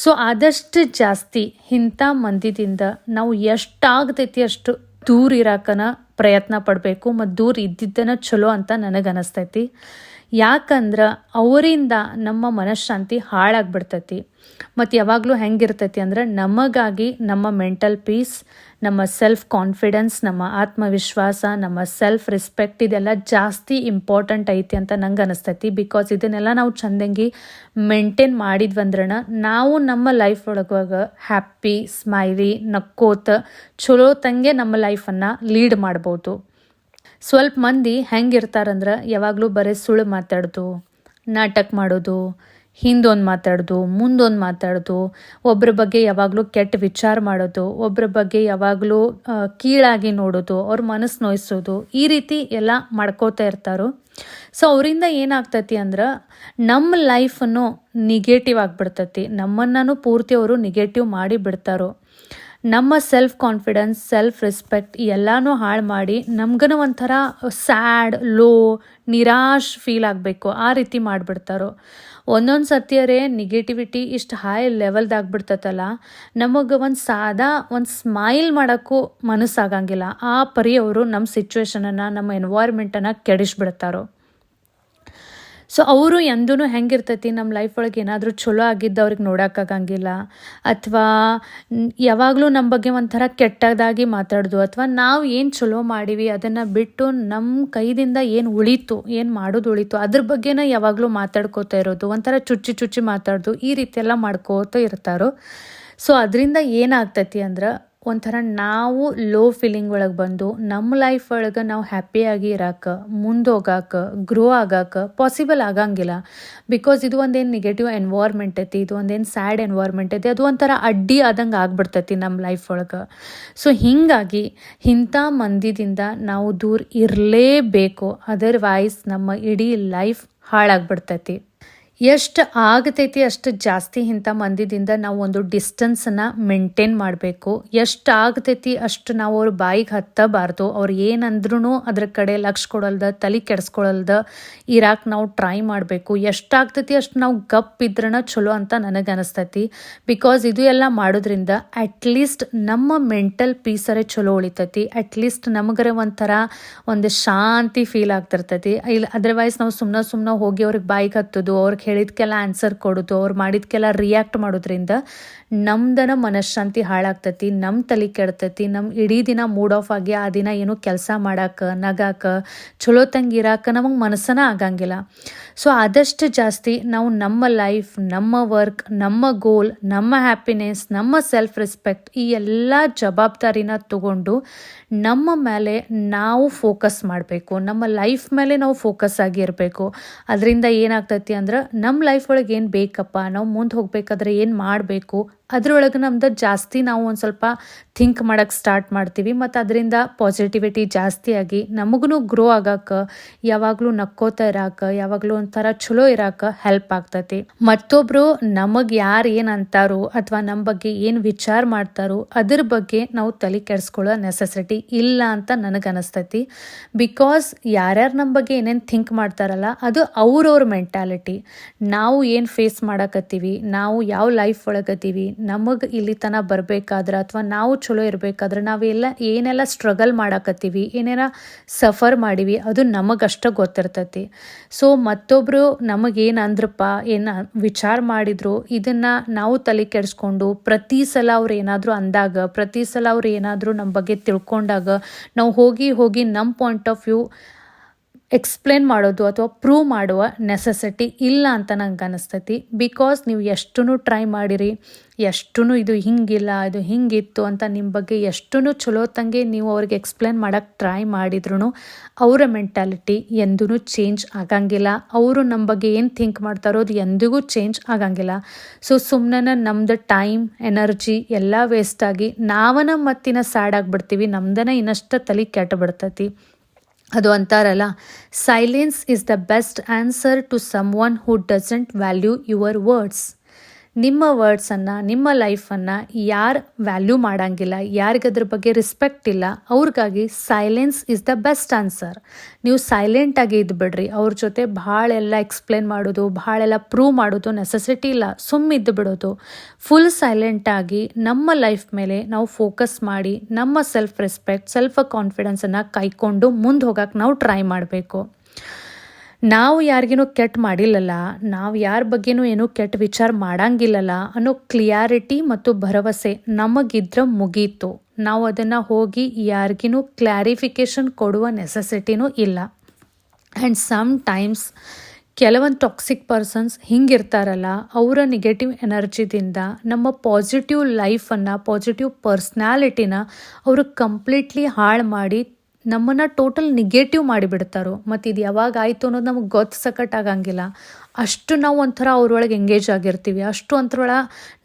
[SPEAKER 3] ಸೊ ಆದಷ್ಟು ಜಾಸ್ತಿ ಇಂಥ ಮಂದಿದಿಂದ ನಾವು ಎಷ್ಟಾಗ್ತೈತಿ ಅಷ್ಟು ದೂರ ಇರಾಕನ ಪ್ರಯತ್ನ ಪಡಬೇಕು. ಮತ್ತು ದೂರ ಇದ್ದಿದ್ದನ ಚಲೋ ಅಂತ ನನಗನ್ನಿಸ್ತೈತಿ. ಯಾಕಂದ್ರೆ ಅವರಿಂದ ನಮ್ಮ ಮನಃಶಾಂತಿ ಹಾಳಾಗ್ಬಿಡ್ತೈತಿ. ಮತ್ತು ಯಾವಾಗಲೂ ಹೆಂಗಿರ್ತೈತಿ ಅಂದ್ರೆ ನಮಗಾಗಿ ನಮ್ಮ ಮೆಂಟಲ್ ಪೀಸ್, ನಮ್ಮ ಸೆಲ್ಫ್ ಕಾನ್ಫಿಡೆನ್ಸ್, ನಮ್ಮ ಆತ್ಮವಿಶ್ವಾಸ, ನಮ್ಮ ಸೆಲ್ಫ್ ರೆಸ್ಪೆಕ್ಟ್ ಇದೆಲ್ಲ ಜಾಸ್ತಿ ಇಂಪಾರ್ಟೆಂಟ್ ಐತಿ ಅಂತ ನಂಗೆ ಅನಿಸ್ತೈತಿ. ಬಿಕಾಸ್ ಇದನ್ನೆಲ್ಲ ನಾವು ಚಂದಂಗಿ ಮೇಂಟೈನ್ ಮಾಡಿದ್ವಂದ್ರೆ ನಾವು ನಮ್ಮ ಲೈಫ್ ಒಳಗೆ ಹ್ಯಾಪಿ, ಸ್ಮೈಲಿ, ನಕ್ಕೋತ ಚಲೋ ತಂಗೆ ನಮ್ಮ ಲೈಫನ್ನು ಲೀಡ್ ಮಾಡ್ಬೋದು. ಸ್ವಲ್ಪ ಮಂದಿ ಹೆಂಗಿರ್ತಾರಂದ್ರೆ ಯಾವಾಗಲೂ ಬರೀ ಸುಳ್ಳು ಮಾತಾಡೋದು, ನಾಟಕ ಮಾಡೋದು, ಹಿಂದೊಂದು ಮಾತಾಡೋದು, ಮುಂದೊಂದು ಮಾತಾಡೋದು, ಒಬ್ಬರ ಬಗ್ಗೆ ಯಾವಾಗಲೂ ಕೆಟ್ಟ ವಿಚಾರ ಮಾಡೋದು, ಒಬ್ಬರ ಬಗ್ಗೆ ಯಾವಾಗಲೂ ಕೀಳಾಗಿ ನೋಡೋದು, ಅವ್ರ ಮನಸ್ಸು ನೋಯಿಸೋದು, ಈ ರೀತಿ ಎಲ್ಲ ಮಾಡ್ಕೋತಾ ಇರ್ತಾರೋ. ಸೊ ಅವರಿಂದ ಏನಾಗ್ತತಿ ಅಂದ್ರೆ ನಮ್ಮ ಲೈಫನ್ನು ನಿಗೇಟಿವ್ ಆಗಿಬಿಡ್ತತಿ, ನಮ್ಮನ್ನು ಪೂರ್ತಿ ಅವರು ನಿಗೇಟಿವ್ ಮಾಡಿ ಬಿಡ್ತಾರೋ. ನಮ್ಮ ಸೆಲ್ಫ್ ಕಾನ್ಫಿಡೆನ್ಸ್, ಸೆಲ್ಫ್ ರೆಸ್ಪೆಕ್ಟ್ ಎಲ್ಲನೂ ಹಾಳು ಮಾಡಿ ನಮ್ಗನ ಒಂಥರ ಸ್ಯಾಡ್, ಲೋ, ನಿರಾಶ್ ಫೀಲ್ ಆಗಬೇಕು ಆ ರೀತಿ ಮಾಡಿಬಿಡ್ತಾರೋ. ಒಂದೊಂದು ಸತಿಯರೇ ನೆಗೆಟಿವಿಟಿ ಇಷ್ಟು ಹೈ ಲೆವೆಲ್ದಾಗ್ಬಿಡ್ತೈತಲ್ಲ, ನಮಗೆ ಒಂದು ಸ್ಮೈಲ್ ಮಾಡೋಕ್ಕೂ ಮನಸ್ಸಾಗಂಗಿಲ್ಲ. ಆ ಪರಿ ಅವರು ನಮ್ಮ ಸಿಚುವೇಶನನ್ನು, ನಮ್ಮ ಎನ್ವೈರ್ಮೆಂಟನ್ನು ಕೆಡಿಸ್ಬಿಡ್ತಾರೋ. ಸೊ ಅವರು ಎಂದೂ ಹೆಂಗಿರ್ತೈತಿ, ನಮ್ಮ ಲೈಫ್ ಒಳಗೆ ಏನಾದರೂ ಚಲೋ ಆಗಿದ್ದು ಅವ್ರಿಗೆ ನೋಡೋಕ್ಕಾಗಂಗಿಲ್ಲ, ಅಥವಾ ಯಾವಾಗಲೂ ನಮ್ಮ ಬಗ್ಗೆ ಒಂಥರ ಕೆಟ್ಟದಾಗಿ ಮಾತಾಡೋದು, ಅಥವಾ ನಾವು ಏನು ಚಲೋ ಮಾಡೀವಿ ಅದನ್ನು ಬಿಟ್ಟು ನಮ್ಮ ಕೈದಿಂದ ಏನು ಉಳೀತು, ಏನು ಮಾಡೋದು ಉಳೀತು ಅದ್ರ ಬಗ್ಗೆನ ಯಾವಾಗಲೂ ಮಾತಾಡ್ಕೋತಾ ಇರೋದು, ಒಂಥರ ಚುಚ್ಚಿ ಮಾತಾಡೋದು, ಈ ರೀತಿ ಎಲ್ಲ ಮಾಡ್ಕೋತಾ ಇರ್ತಾರೋ. ಸೊ ಅದರಿಂದ ಏನಾಗ್ತೈತಿ ಅಂದ್ರೆ ಒಂಥರ ನಾವು ಲೋ ಫೀಲಿಂಗ್ ಒಳಗೆ ಬಂದು ನಮ್ಮ ಲೈಫ್ ಒಳಗೆ ನಾವು ಹ್ಯಾಪಿಯಾಗಿ ಇರೋಕೆ, ಮುಂದೋಗಕ್ಕೆ, ಗ್ರೋ ಆಗಕ್ಕೆ ಪಾಸಿಬಲ್ ಆಗಂಗಿಲ್ಲ. ಬಿಕಾಸ್ ಇದು ಒಂದೇನು ನೆಗೆಟಿವ್ ಎನ್ವೈರ್ಮೆಂಟ್ ಐತಿ, ಇದು ಒಂದೇನು ಸ್ಯಾಡ್ ಎನ್ವೈರ್ಮೆಂಟ್ ಐತಿ, ಅದು ಒಂಥರ ಅಡ್ಡಿ ಆದಂಗೆ ಆಗ್ಬಿಡ್ತೈತಿ ನಮ್ಮ ಲೈಫ್ ಒಳಗೆ. ಸೊ ಹೀಗಾಗಿ ಇಂಥ ಮಂದಿದಿಂದ ನಾವು ದೂರ ಇರಲೇಬೇಕು, ಅದರ್ವೈಸ್ ನಮ್ಮ ಇಡೀ ಲೈಫ್ ಹಾಳಾಗ್ಬಿಡ್ತೈತಿ. ಎಷ್ಟು ಆಗತೈತಿ ಅಷ್ಟು ಜಾಸ್ತಿ ಇಂಥ ಮಂದಿದಿಂದ ನಾವು ಒಂದು ಡಿಸ್ಟೆನ್ಸನ್ನು ಮೇಂಟೈನ್ ಮಾಡಬೇಕು. ಎಷ್ಟು ಆಗತೈತಿ ಅಷ್ಟು ನಾವು ಅವ್ರ ಬಾಯಿಗೆ ಹತ್ತಬಾರ್ದು. ಅವ್ರು ಏನಂದ್ರೂ ಅದ್ರ ಕಡೆ ಲಕ್ಷ್ಯ ಕೊಡಲ್ದ, ತಲೆ ಕೆಡಿಸ್ಕೊಳಲ್ದ ಇರಾಕ್ ನಾವು ಟ್ರೈ ಮಾಡಬೇಕು. ಎಷ್ಟಾಗ್ತೈತಿ ಅಷ್ಟು ನಾವು ಗಪ್ ಇದ್ರನ ಚಲೋ ಅಂತ ನನಗೆ ಅನಿಸ್ತೈತಿ. ಬಿಕಾಸ್ ಇದು ಎಲ್ಲ ಮಾಡೋದ್ರಿಂದ ಅಟ್ಲೀಸ್ಟ್ ನಮ್ಮ ಮೆಂಟಲ್ ಪೀಸರೇ ಚಲೋ ಉಳಿತೈತಿ. ಅಟ್ಲೀಸ್ಟ್ ನಮಗರೆ ಒಂಥರ ಒಂದು ಶಾಂತಿ ಫೀಲ್ ಆಗ್ತಿರ್ತೈತಿ. ಇಲ್ಲ ಅದರ್ವೈಸ್ ನಾವು ಸುಮ್ಮನೆ ಹೋಗಿ ಅವ್ರಿಗೆ ಬಾಯಿಗೆ ಹತ್ತೋದು, ಅವ್ರಿಗೆ ಹೇಳಿದ್ಕೆಲ್ಲ ಆನ್ಸರ್ ಕೊಡೋದು, ಅವ್ರು ಮಾಡಿದ್ಕೆಲ್ಲ ರಿಯಾಕ್ಟ್ ಮಾಡೋದ್ರಿಂದ ನಮ್ದನ ಮನಃಶಾಂತಿ ಹಾಳಾಗ್ತೈತಿ, ನಮ್ಮ ತಲೆ ಕೆಡ್ತೈತಿ, ನಮ್ಮ ಇಡೀ ದಿನ ಮೂಡ್ ಆಫ್ ಆಗಿ ಆ ದಿನ ಏನೋ ಕೆಲಸ ಮಾಡಕ್ಕೆ, ನಗಾಕ, ಚಲೋ ತಂಗಿರಾಕ ನಮಗೆ ಮನಸ್ಸನ ಆಗಂಗಿಲ್ಲ. ಸೊ ಆದಷ್ಟು ಜಾಸ್ತಿ ನಾವು ನಮ್ಮ ಲೈಫ್, ನಮ್ಮ ವರ್ಕ್, ನಮ್ಮ ಗೋಲ್, ನಮ್ಮ ಹ್ಯಾಪಿನೆಸ್, ನಮ್ಮ ಸೆಲ್ಫ್ ರೆಸ್ಪೆಕ್ಟ್ ಈ ಎಲ್ಲ ಜವಾಬ್ದಾರಿನ ತಗೊಂಡು ನಮ್ಮ ಮೇಲೆ ನಾವು ಫೋಕಸ್ ಮಾಡಬೇಕು, ನಮ್ಮ ಲೈಫ್ ಮೇಲೆ ನಾವು ಫೋಕಸ್ ಆಗಿರಬೇಕು. ಅದರಿಂದ ಏನಾಗ್ತೈತಿ ಅಂದ್ರೆ ನಮ್ಮ ಲೈಫ್ ಒಳಗೆ ಏನು ಬೇಕಪ್ಪ, ನಾವು ಮುಂದೆ ಹೋಗ್ಬೇಕಾದ್ರೆ ಏನು ಮಾಡಬೇಕು ಅದ್ರೊಳಗೆ ನಮ್ದು ಜಾಸ್ತಿ ನಾವು ಒಂದು ಸ್ವಲ್ಪ ಥಿಂಕ್ ಮಾಡೋಕ್ಕೆ ಸ್ಟಾರ್ಟ್ ಮಾಡ್ತೀವಿ. ಮತ್ತು ಅದರಿಂದ ಪಾಸಿಟಿವಿಟಿ ಜಾಸ್ತಿ ಆಗಿ ನಮಗೂ ಗ್ರೋ ಆಗಕ್ಕೆ, ಯಾವಾಗಲೂ ನಕ್ಕೋತಾ ಇರೋಕೆ, ಯಾವಾಗಲೂ ಒಂಥರ ಚಲೋ ಇರೋಕೆ ಹೆಲ್ಪ್ ಆಗ್ತೈತಿ. ಮತ್ತೊಬ್ಬರು ನಮಗೆ ಯಾರು ಏನು ಅಂತಾರೋ ಅಥವಾ ನಮ್ಮ ಬಗ್ಗೆ ಏನು ವಿಚಾರ ಮಾಡ್ತಾರೋ ಅದ್ರ ಬಗ್ಗೆ ನಾವು ತಲೆ ಕೆಡಿಸ್ಕೊಳ್ಳೋ ನೆಸೆಸಿಟಿ ಇಲ್ಲ ಅಂತ ನನಗೆ ಅನಿಸ್ತೈತಿ. ಬಿಕಾಸ್ ಯಾರ್ಯಾರು ನಮ್ಮ ಬಗ್ಗೆ ಏನೇನು ಥಿಂಕ್ ಮಾಡ್ತಾರಲ್ಲ ಅದು ಅವ್ರವ್ರ ಮೆಂಟಾಲಿಟಿ. ನಾವು ಏನು ಫೇಸ್ ಮಾಡಕತ್ತೀವಿ, ನಾವು ಯಾವ ಲೈಫ್ ಒಳಗತ್ತೀವಿ, ನಮಗೆ ಇಲ್ಲಿ ತನಕ ಬರಬೇಕಾದ್ರೆ ಅಥವಾ ನಾವು ಚಲೋ ಇರಬೇಕಾದ್ರೆ ಏನೆಲ್ಲ ಸ್ಟ್ರಗಲ್ ಮಾಡಕತ್ತೀವಿ, ಏನೇನ ಸಫರ್ ಮಾಡೀವಿ ಅದು ನಮಗಷ್ಟೇ ಗೊತ್ತಿರ್ತೈತಿ. ಸೊ ಮತ್ತೊಬ್ಬರು ನಮಗೇನು ಅಂದ್ರಪ್ಪ, ಏನು ವಿಚಾರ ಮಾಡಿದ್ರು ಇದನ್ನು ನಾವು ತಲೆ ಕೆಡಿಸ್ಕೊಂಡು ಪ್ರತಿ ಸಲ ಅವ್ರು ಏನಾದರೂ ಅಂದಾಗ, ಪ್ರತಿ ಸಲ ಅವ್ರು ಏನಾದರೂ ನಮ್ಮ ಬಗ್ಗೆ ತಿಳ್ಕೊಂಡಾಗ ನಾವು ಹೋಗಿ ನಮ್ಮ ಪಾಯಿಂಟ್ ಆಫ್ ವ್ಯೂ ಎಕ್ಸ್ಪ್ಲೇನ್ ಮಾಡೋದು ಅಥವಾ ಪ್ರೂವ್ ಮಾಡುವ ನೆಸೆಸಿಟಿ ಇಲ್ಲ ಅಂತ ನಂಗೆ ಅನಿಸ್ತೈತಿ. ಬಿಕಾಸ್ ನೀವು ಎಷ್ಟೂ ಟ್ರೈ ಮಾಡಿರಿ, ಎಷ್ಟೂ ಇದು ಹಿಂಗಿಲ್ಲ, ಇದು ಹಿಂಗಿತ್ತು ಅಂತ ನಿಮ್ಮ ಬಗ್ಗೆ ಎಷ್ಟೂ ಚಲೋ ತಂಗೆ ನೀವು ಅವ್ರಿಗೆ ಎಕ್ಸ್ಪ್ಲೇನ್ ಮಾಡೋಕ್ಕೆ ಟ್ರೈ ಮಾಡಿದ್ರು ಅವರ ಮೆಂಟಾಲಿಟಿ ಎಂದೂ ಚೇಂಜ್ ಆಗಂಗಿಲ್ಲ. ಅವರು ನಮ್ಮ ಬಗ್ಗೆ ಏನು ಥಿಂಕ್ ಮಾಡ್ತಾರೋ ಅದು ಎಂದಿಗೂ ಚೇಂಜ್ ಆಗಂಗಿಲ್ಲ. ಸೊ ಸುಮ್ಮನೆ ನಮ್ದು ಟೈಮ್, ಎನರ್ಜಿ ಎಲ್ಲ ವೇಸ್ಟಾಗಿ ನಾವನ ಮತ್ತಿನ ಸ್ಯಾಡ್ ಆಗಿಬಿಡ್ತೀವಿ, ನಮ್ದನ ಇನ್ನಷ್ಟು ತಲೆ ಕೆಟ್ಟು ಬಿಡ್ತೈತಿ. ಅದು ಅಂತಾರಲ್ಲ, silence is the best answer to someone who doesn't value your words. ನಿಮ್ಮ ವರ್ಡ್ಸನ್ನು, ನಿಮ್ಮ ಲೈಫನ್ನು ಯಾರು ವ್ಯಾಲ್ಯೂ ಮಾಡಂಗಿಲ್ಲ, ಯಾರಿಗದ್ರ ಬಗ್ಗೆ ರೆಸ್ಪೆಕ್ಟ್ ಇಲ್ಲ, ಅವ್ರಿಗಾಗಿ silence is the best answer. ನೀವು ಸೈಲೆಂಟಾಗಿ ಇದ್ದುಬಿಡ್ರಿ. ಅವ್ರ ಜೊತೆ ಭಾಳ ಎಲ್ಲ ಎಕ್ಸ್ಪ್ಲೇನ್ ಮಾಡೋದು, ಭಾಳೆಲ್ಲ ಪ್ರೂವ್ ಮಾಡೋದು ನೆಸೆಸಿಟಿ ಇಲ್ಲ. ಇದ್ದು ಬಿಡೋದು, ಫುಲ್ ಸೈಲೆಂಟಾಗಿ ನಮ್ಮ ಲೈಫ್ ಮೇಲೆ ನಾವು ಫೋಕಸ್ ಮಾಡಿ ನಮ್ಮ ಸೆಲ್ಫ್ ರೆಸ್ಪೆಕ್ಟ್, ಸೆಲ್ಫ್ ಕಾನ್ಫಿಡೆನ್ಸನ್ನು ಕೈಕೊಂಡು ಮುಂದೆ ಹೋಗಕ್ಕೆ ನಾವು ಟ್ರೈ ಮಾಡಬೇಕು. ನಾವು ಯಾರಿಗೇನೋ ಕೆಟ್ಟ ಮಾಡಿಲ್ಲಲ್ಲ, ನಾವು ಯಾರ ಬಗ್ಗೆನೂ ಏನೂ ಕೆಟ್ಟ ವಿಚಾರ ಮಾಡಂಗಿಲ್ಲಲ್ಲ ಅನ್ನೋ ಕ್ಲಿಯಾರಿಟಿ ಮತ್ತು ಭರವಸೆ ನಮಗಿದ್ರೆ ಮುಗೀತು. ನಾವು ಅದನ್ನು ಹೋಗಿ ಯಾರಿಗಿನೂ ಕ್ಲಾರಿಫಿಕೇಷನ್ ಕೊಡುವ ನೆಸೆಸಿಟಿನೂ ಇಲ್ಲ. ಆ್ಯಂಡ್ ಸಮ್ ಟೈಮ್ಸ್ ಕೆಲವೊಂದು ಟಾಕ್ಸಿಕ್ ಪರ್ಸನ್ಸ್ ಹಿಂಗಿರ್ತಾರಲ್ಲ, ಅವರ ನೆಗೆಟಿವ್ ಎನರ್ಜಿದಿಂದ ನಮ್ಮ ಪಾಸಿಟಿವ್ ಲೈಫನ್ನು, ಪಾಸಿಟಿವ್ ಪರ್ಸ್ನಾಲಿಟಿನ ಅವರು ಕಂಪ್ಲೀಟ್ಲಿ ಹಾಳು ಮಾಡಿ ನಮ್ಮನ್ನು ಟೋಟಲ್ ನೆಗೆಟಿವ್ ಮಾಡಿಬಿಡ್ತಾರೋ. ಮತ್ತು ಇದು ಯಾವಾಗ ಆಯಿತು ಅನ್ನೋದು ನಮಗೆ ಗೊತ್ತಸಕಟ್ಟಾಗಂಗಿಲ್ಲ. ಅಷ್ಟು ನಾವು ಒಂಥರ ಅವ್ರೊಳಗೆ ಎಂಗೇಜ್ ಆಗಿರ್ತೀವಿ, ಅಷ್ಟು ಒಂಥರೊಳಗೆ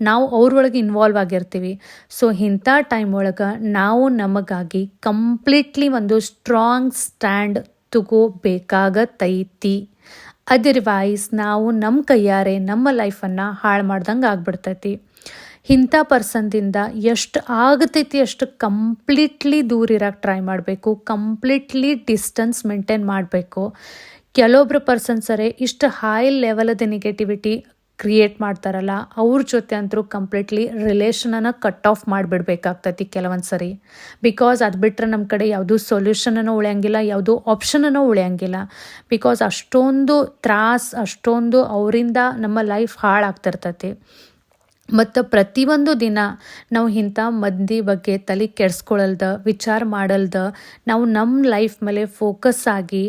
[SPEAKER 3] ನಾವು ಅವ್ರೊಳಗೆ ಇನ್ವಾಲ್ವ್ ಆಗಿರ್ತೀವಿ. ಸೊ ಇಂಥ ಟೈಮ್ ಒಳಗೆ ನಾವು ನಮಗಾಗಿ ಕಂಪ್ಲೀಟ್ಲಿ ಒಂದು ಸ್ಟ್ರಾಂಗ್ ಸ್ಟ್ಯಾಂಡ್ ತಗೋಬೇಕಾಗತ್ತೈತಿ. ಅದರ್ವೈಸ್ ನಾವು ನಮ್ಮ ಕೈಯಾರೆ ನಮ್ಮ ಲೈಫನ್ನು ಹಾಳು ಮಾಡ್ದಂಗೆ ಆಗ್ಬಿಡ್ತೈತಿ. ಇಂಥ ಪರ್ಸನ್ದಿಂದ ಎಷ್ಟು ಆಗತೈತಿ ಅಷ್ಟು ಕಂಪ್ಲೀಟ್ಲಿ ದೂರ ಇರೋಕ್ಕೆ ಟ್ರೈ ಮಾಡಬೇಕು, ಕಂಪ್ಲೀಟ್ಲಿ ಡಿಸ್ಟೆನ್ಸ್ ಮೇಂಟೈನ್ ಮಾಡಬೇಕು. ಕೆಲವೊಬ್ರು ಪರ್ಸನ್ಸರೇ ಇಷ್ಟು ಹೈ ಲೆವೆಲದ ನೆಗೆಟಿವಿಟಿ ಕ್ರಿಯೇಟ್ ಮಾಡ್ತಾರಲ್ಲ, ಅವ್ರ ಜೊತೆ ಅಂತರೂ ಕಂಪ್ಲೀಟ್ಲಿ ರಿಲೇಷನನ್ನು ಕಟ್ ಆಫ್ ಮಾಡಿಬಿಡ್ಬೇಕಾಗ್ತೈತಿ ಕೆಲವೊಂದು ಸರಿ. ಬಿಕಾಸ್ ಅದು ಬಿಟ್ಟರೆ ನಮ್ಮ ಕಡೆ ಯಾವುದೂ ಸೊಲ್ಯೂಷನನ್ನು ಉಳಿಯಂಗಿಲ್ಲ, ಯಾವುದೂ ಆಪ್ಷನನ್ನು ಉಳಿಯಂಗಿಲ್ಲ. ಬಿಕಾಸ್ ಅಷ್ಟೊಂದು ತ್ರಾಸ, ಅಷ್ಟೊಂದು ಅವರಿಂದ ನಮ್ಮ ಲೈಫ್ ಹಾಳಾಗ್ತಿರ್ತೈತಿ. ಮತ್ತು ಪ್ರತಿಯೊಂದು ದಿನ ನಾವು ಇಂಥ ಮಂದಿ ಬಗ್ಗೆ ತಲೆ ಕೆಡಿಸ್ಕೊಳ್ಳಲ್ದ, ವಿಚಾರ ಮಾಡಲ್ದ, ನಾವು ನಮ್ಮ ಲೈಫ್ ಮೇಲೆ ಫೋಕಸ್ ಆಗಿ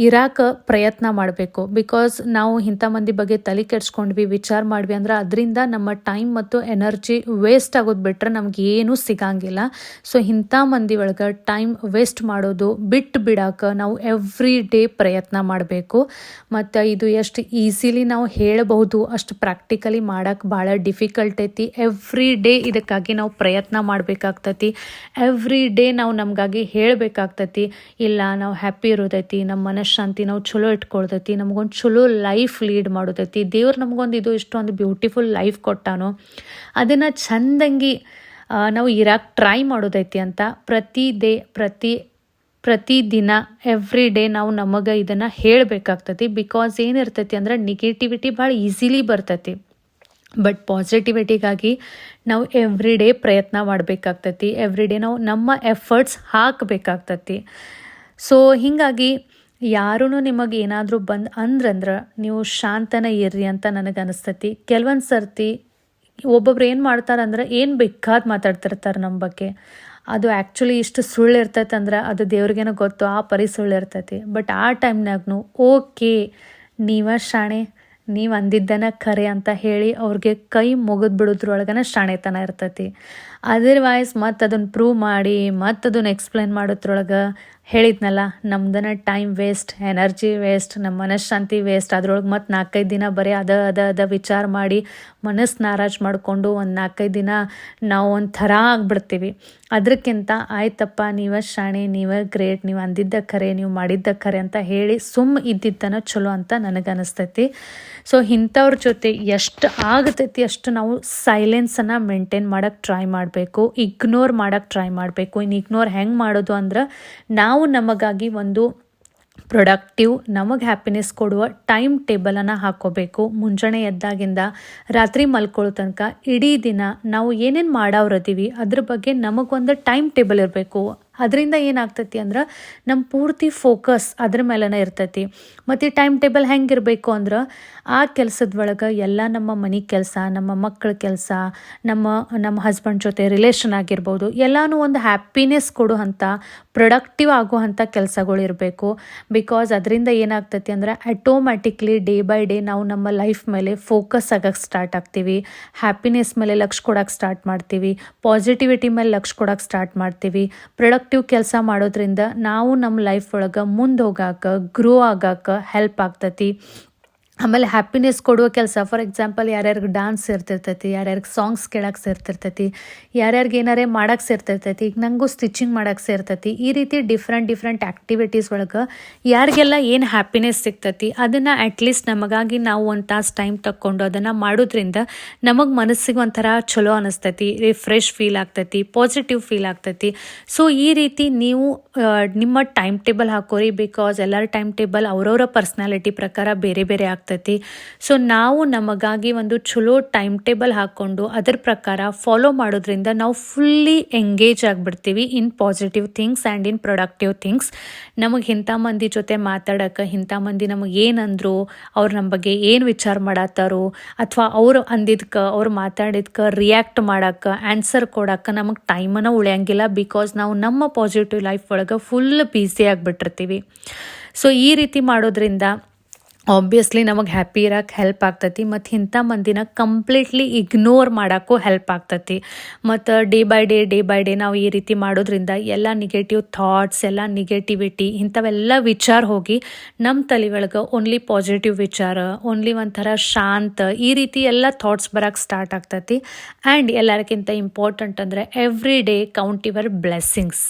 [SPEAKER 3] ಇರಾಕ ಪ್ರಯತ್ನ ಮಾಡಬೇಕು. ಬಿಕಾಸ್ ನಾವು ಇಂಥ ಮಂದಿ ಬಗ್ಗೆ ತಲೆ ಕೆಡಿಸ್ಕೊಂಡ್ವಿ, ವಿಚಾರ ಮಾಡ್ವಿ ಅಂದ್ರೆ ಅದರಿಂದ ನಮ್ಮ ಟೈಮ್ ಮತ್ತು ಎನರ್ಜಿ ವೇಸ್ಟ್ ಆಗೋದು ಬಿಟ್ಟರೆ ನಮ್ಗೆ ಏನೂ ಸಿಗಂಗಿಲ್ಲ. ಸೊ ಇಂಥ ಮಂದಿ ಒಳಗೆ ಟೈಮ್ ವೇಸ್ಟ್ ಮಾಡೋದು ಬಿಟ್ಟು ಬಿಡಾಕ ನಾವು ಎವ್ರಿ ಡೇ ಪ್ರಯತ್ನ ಮಾಡಬೇಕು. ಮತ್ತು ಇದು ಎಷ್ಟು ಈಸಿಲಿ ನಾವು ಹೇಳಬಹುದು, ಅಷ್ಟು ಪ್ರಾಕ್ಟಿಕಲಿ ಮಾಡೋಕ್ಕೆ ಭಾಳ ಡಿಫಿಕಲ್ಟ್ ಐತಿ. ಎವ್ರಿ ಡೇ ಇದಕ್ಕಾಗಿ ನಾವು ಪ್ರಯತ್ನ ಮಾಡಬೇಕಾಗ್ತೈತಿ. ಎವ್ರಿ ಡೇ ನಾವು ನಮಗಾಗಿ ಹೇಳಬೇಕಾಗ್ತೈತಿ, ಇಲ್ಲ ನಾವು ಹ್ಯಾಪಿ ಇರೋದೈತಿ, ನಮ್ಮ ಮನಃಶಾಂತಿ ನಾವು ಚಲೋ ಇಟ್ಕೊಳ್ತೈತಿ, ನಮಗೊಂದು ಚಲೋ ಲೈಫ್ ಲೀಡ್ ಮಾಡೋದೈತಿ. ದೇವ್ರು ನಮಗೊಂದು ಇಷ್ಟೊಂದು ಬ್ಯೂಟಿಫುಲ್ ಲೈಫ್ ಕೊಟ್ಟಾನೋ, ಅದನ್ನು ಚಂದಂಗಿ ನಾವು ಇರಾಕ್ ಟ್ರೈ ಮಾಡೋದೈತಿ ಅಂತ ಪ್ರತಿದಿನ ಎವ್ರಿ ಡೇ ನಾವು ನಮಗೆ ಇದನ್ನು ಹೇಳಬೇಕಾಗ್ತೈತಿ. ಬಿಕಾಸ್ ಏನಿರ್ತೈತಿ ಅಂದ್ರೆ ನೆಗೆಟಿವಿಟಿ ಭಾಳ ಈಸಿಲಿ ಬರ್ತೈತಿ. ಬಟ್ ಪಾಸಿಟಿವಿಟಿಗಾಗಿ ನಾವು ಎವ್ರಿ ಡೇ ಪ್ರಯತ್ನ ಮಾಡಬೇಕಾಗ್ತೈತಿ. ಎವ್ರಿ ಡೇ ನಾವು ನಮ್ಮ ಎಫರ್ಟ್ಸ್ ಹಾಕಬೇಕಾಗ್ತೈತಿ. ಸೊ ಹೀಗಾಗಿ ಯಾರೂ ನಿಮಗೆ ಏನಾದರೂ ಅಂದ್ರಂದ್ರೆ ನೀವು ಶಾಂತನ ಇರ್ರಿ ಅಂತ ನನಗೆ ಅನಿಸ್ತೈತಿ. ಕೆಲವೊಂದು ಸರ್ತಿ ಒಬ್ಬೊಬ್ರು ಏನು ಮಾಡ್ತಾರಂದ್ರೆ ಏನು ಬೇಕಾದ ಮಾತಾಡ್ತಿರ್ತಾರೆ ನಮ್ಮ ಬಗ್ಗೆ. ಅದು ಆ್ಯಕ್ಚುಲಿ ಇಷ್ಟು ಸುಳ್ಳು ಇರ್ತೈತೆ ಅಂದ್ರೆ ಅದು ದೇವ್ರಿಗೇನೋ ಗೊತ್ತು, ಆ ಪರಿ ಸುಳ್ಳು ಇರ್ತೈತಿ. ಬಟ್ ಆ ಟೈಮ್ನಾಗೂ ಓಕೆ ನೀವ ಶಾಣೆ, ನೀವು ಅಂದಿದ್ದನ ಖರೆ ಅಂತ ಹೇಳಿ ಅವ್ರಿಗೆ ಕೈ ಮುಗಿದು ಬಿಡೋದ್ರೊಳಗನ ಶಾಣೆತನ ಇರ್ತೈತಿ. ಅದರ್ವೈಸ್ ಮತ್ತು ಅದನ್ನು ಪ್ರೂವ್ ಮಾಡಿ ಮತ್ತು ಅದನ್ನು ಎಕ್ಸ್ಪ್ಲೇನ್ ಮಾಡೋದ್ರೊಳಗೆ ಹೇಳಿದ್ನಲ್ಲ, ನಮ್ದನ ಟೈಮ್ ವೇಸ್ಟ್, ಎನರ್ಜಿ ವೇಸ್ಟ್, ನಮ್ಮ ಮನಃಶಾಂತಿ ವೇಸ್ಟ್. ಅದ್ರೊಳಗೆ ಮತ್ತು 4-5 ದಿನ ಬರೀ ಅದ ವಿಚಾರ ಮಾಡಿ ಮನಸ್ಸು ನಾರಾಜ್ ಮಾಡಿಕೊಂಡು ಒಂದು 4-5 ದಿನ ನಾವು ಒಂಥರ ಆಗಿಬಿಡ್ತೀವಿ. ಅದಕ್ಕಿಂತ ಆಯ್ತಪ್ಪ ನೀವೇ ಶಾಣೆ, ನೀವೇ ಗ್ರೇಟ್, ನೀವು ಅಂದಿದ್ದ ಖರೆ, ನೀವು ಮಾಡಿದ್ದ ಖರೆ ಅಂತ ಹೇಳಿ ಇದ್ದಿದ್ದನ ಚಲೋ ಅಂತ ನನಗನ್ನಿಸ್ತೈತಿ. ಸೊ ಇಂಥವ್ರ ಜೊತೆ ಎಷ್ಟು ಆಗತೈತಿ ಅಷ್ಟು ನಾವು ಸೈಲೆನ್ಸನ್ನು ಮೇಂಟೈನ್ ಮಾಡೋಕ್ಕೆ ಟ್ರೈ ಮಾಡಬೇಕು, ಇಗ್ನೋರ್ ಮಾಡೋಕ್ಕೆ ಟ್ರೈ ಮಾಡಬೇಕು. ಇನ್ನು ಇಗ್ನೋರ್ ಹೆಂಗೆ ಮಾಡೋದು ಅಂದ್ರೆ ನಾವು ನಮಗಾಗಿ ಒಂದು ಪ್ರೊಡಕ್ಟಿವ್, ನಮಗೆ ಹ್ಯಾಪಿನೆಸ್ ಕೊಡುವ ಟೈಮ್ ಟೇಬಲನ್ನು ಹಾಕ್ಕೋಬೇಕು. ಮುಂಜಾನೆ ಎದ್ದಾಗಿಂದ ರಾತ್ರಿ ಮಲ್ಕೊಳ್ಳೋ ತನಕ ಇಡೀ ದಿನ ನಾವು ಏನೇನು ಮಾಡೋರದೀವಿ ಅದ್ರ ಬಗ್ಗೆ ನಮಗೊಂದು ಟೈಮ್ ಟೇಬಲ್ ಇರಬೇಕು. ಅದರಿಂದ ಏನಾಗ್ತೈತಿ ಅಂದ್ರೆ ನಮ್ಮ ಪೂರ್ತಿ ಫೋಕಸ್ ಅದ್ರ ಮೇಲೇ ಇರ್ತೈತಿ. ಮತ್ತು ಈ ಟೈಮ್ ಟೇಬಲ್ ಹೆಂಗಿರಬೇಕು ಅಂದ್ರೆ ಆ ಕೆಲಸದೊಳಗೆ ಎಲ್ಲ ನಮ್ಮ ಮನೆ ಕೆಲಸ, ನಮ್ಮ ಮಕ್ಕಳ ಕೆಲಸ, ನಮ್ಮ ಹಸ್ಬೆಂಡ್ ಜೊತೆ ರಿಲೇಷನ್ ಆಗಿರ್ಬೋದು, ಎಲ್ಲನೂ ಒಂದು ಹ್ಯಾಪಿನೆಸ್ ಕೊಡುವಂಥ ಪ್ರೊಡಕ್ಟಿವ್ ಆಗುವಂಥ ಕೆಲಸಗಳು ಇರಬೇಕು. ಬಿಕಾಸ್ ಅದರಿಂದ ಏನಾಗ್ತೈತಿ ಅಂದ್ರೆ ಆಟೋಮ್ಯಾಟಿಕ್ಲಿ ಡೇ ಬೈ ಡೇ ನಾವು ನಮ್ಮ ಲೈಫ್ ಮೇಲೆ ಫೋಕಸ್ ಆಗಕ್ಕೆ ಸ್ಟಾರ್ಟ್ ಆಗ್ತೀವಿ, ಹ್ಯಾಪಿನೆಸ್ ಮೇಲೆ ಲಕ್ಷ್ಯ ಕೊಡೋಕ್ಕೆ ಸ್ಟಾರ್ಟ್ ಮಾಡ್ತೀವಿ, ಪಾಸಿಟಿವಿಟಿ ಮೇಲೆ ಲಕ್ಷ್ಯ ಕೊಡೋಕ್ಕೆ ಸ್ಟಾರ್ಟ್ ಮಾಡ್ತೀವಿ. ಪ್ರೊಡಕ್ಟಿವ್ ಕೆಲಸ ಮಾಡೋದ್ರಿಂದ ನಾವು ನಮ್ಮ ಲೈಫ್ ಒಳಗೆ ಮುಂದೆ ಹೋಗಾಕ, ಗ್ರೋ ಆಗಾಕ ಹೆಲ್ಪ್ ಆಗ್ತೈತಿ. ಆಮೇಲೆ ಹ್ಯಾಪಿನೆಸ್ ಕೊಡುವ ಕೆಲಸ, ಫಾರ್ ಎಕ್ಸಾಂಪಲ್ ಯಾರ್ಯಾರಿಗೆ ಡಾನ್ಸ್ ಸೇರ್ತಿರ್ತೈತಿ, ಯಾರ್ಯಾರಿಗೆ ಸಾಂಗ್ಸ್ ಕೇಳಕ್ಕೆ ಸೇರ್ತಿರ್ತೈತಿ, ಯಾರ್ಯಾರಿಗೆ ಏನಾರೇ ಮಾಡೋಕ್ಕೆ ಸೇರ್ತಿರ್ತೈತಿ. ಈಗ ನನಗೂ ಸ್ಟಿಚಿಂಗ್ ಮಾಡೋಕ್ಕೆ ಸೇರ್ತೈತಿ. ಈ ರೀತಿ ಡಿಫ್ರೆಂಟ್ ಆ್ಯಕ್ಟಿವಿಟೀಸ್ ಒಳಗೆ ಯಾರಿಗೆಲ್ಲ ಏನು ಹ್ಯಾಪಿನೆಸ್ ಸಿಗ್ತೈತಿ ಅದನ್ನು ಅಟ್ಲೀಸ್ಟ್ ನಮಗಾಗಿ ನಾವು ಒಂದು ತಾಸು ಟೈಮ್ ತಕ್ಕೊಂಡು ಅದನ್ನು ಮಾಡೋದ್ರಿಂದ ನಮಗೆ ಮನಸ್ಸಿಗೆ ಒಂಥರ ಚಲೋ ಅನ್ನಿಸ್ತೈತಿ, ರಿಫ್ರೆಶ್ ಫೀಲ್ ಆಗ್ತೈತಿ, ಪಾಸಿಟಿವ್ ಫೀಲ್ ಆಗ್ತೈತಿ. ಸೊ ಈ ರೀತಿ ನೀವು ನಿಮ್ಮ ಟೈಮ್ ಟೇಬಲ್ ಹಾಕೋರಿ. ಬಿಕಾಸ್ ಎಲ್ಲರ ಟೈಮ್ ಟೇಬಲ್ ಅವರವರ ಪರ್ಸ್ನಾಲಿಟಿ ಪ್ರಕಾರ ಬೇರೆ ಬೇರೆ ಆಗ್ತೈತಿ. ಸೊ ನಾವು ನಮಗಾಗಿ ಒಂದು ಚಲೋ ಟೈಮ್ ಟೇಬಲ್ ಹಾಕ್ಕೊಂಡು ಅದರ ಪ್ರಕಾರ ಫಾಲೋ ಮಾಡೋದ್ರಿಂದ ನಾವು ಫುಲ್ಲಿ ಎಂಗೇಜ್ ಆಗಿಬಿಡ್ತೀವಿ in positive things and in productive things. ನಮಗೆ ಇಂಥ ಮಂದಿ ಜೊತೆ ಮಾತಾಡೋಕ್ಕೆ, ಇಂಥ ಮಂದಿ ನಮಗೆ ಏನಂದ್ರು, ಅವ್ರು ನಮ್ಮ ಬಗ್ಗೆ ಏನು ವಿಚಾರ ಮಾಡತ್ತಾರೋ, ಅಥವಾ ಅವ್ರು ಅಂದಿದ್ದಕ್ಕೆ ಅವ್ರು ಮಾತಾಡಿದ್ಕೆ ರಿಯಾಕ್ಟ್ ಮಾಡೋಕ್ಕೆ, ಆನ್ಸರ್ ಕೊಡೋಕ್ಕೆ ನಮಗೆ ಟೈಮನ್ನು ಉಳಿಯಂಗಿಲ್ಲ. ಬಿಕಾಸ್ ನಾವು ನಮ್ಮ ಪಾಸಿಟಿವ್ ಲೈಫ್ ಒಳಗೆ ಫುಲ್ ಬ್ಯುಸಿ ಆಗಿಬಿಟ್ಟಿರ್ತೀವಿ. ಸೊ ಈ ರೀತಿ ಮಾಡೋದ್ರಿಂದ ಆಬ್ವಿಯಸ್ಲಿ ನಮಗೆ ಹ್ಯಾಪಿ ಇರೋಕ್ಕೆ ಹೆಲ್ಪ್ ಆಗ್ತೈತಿ ಮತ್ತು ಇಂಥ ಮಂದಿನ ಕಂಪ್ಲೀಟ್ಲಿ ಇಗ್ನೋರ್ ಮಾಡೋಕ್ಕೂ ಹೆಲ್ಪ್ ಆಗ್ತೈತಿ. ಮತ್ತು ಡೇ ಬೈ ಡೇ ನಾವು ಈ ರೀತಿ ಮಾಡೋದ್ರಿಂದ ಎಲ್ಲ ನೆಗೆಟಿವ್ ಥಾಟ್ಸ್, ಎಲ್ಲ ನೆಗೆಟಿವಿಟಿ ಇಂಥವೆಲ್ಲ ವಿಚಾರ ಹೋಗಿ ನಮ್ಮ ತಲೆ ಒಳಗೆ ಓನ್ಲಿ ಪಾಸಿಟಿವ್ ವಿಚಾರ, ಓನ್ಲಿ ಒಂಥರ ಶಾಂತ ಈ ರೀತಿ ಎಲ್ಲ ಥಾಟ್ಸ್ ಬರೋಕ್ಕೆ ಸ್ಟಾರ್ಟ್ ಆಗ್ತೈತಿ. ಆ್ಯಂಡ್ ಎಲ್ಲರಿಗಿಂತ ಇಂಪಾರ್ಟೆಂಟ್ ಅಂದರೆ every day count your blessings.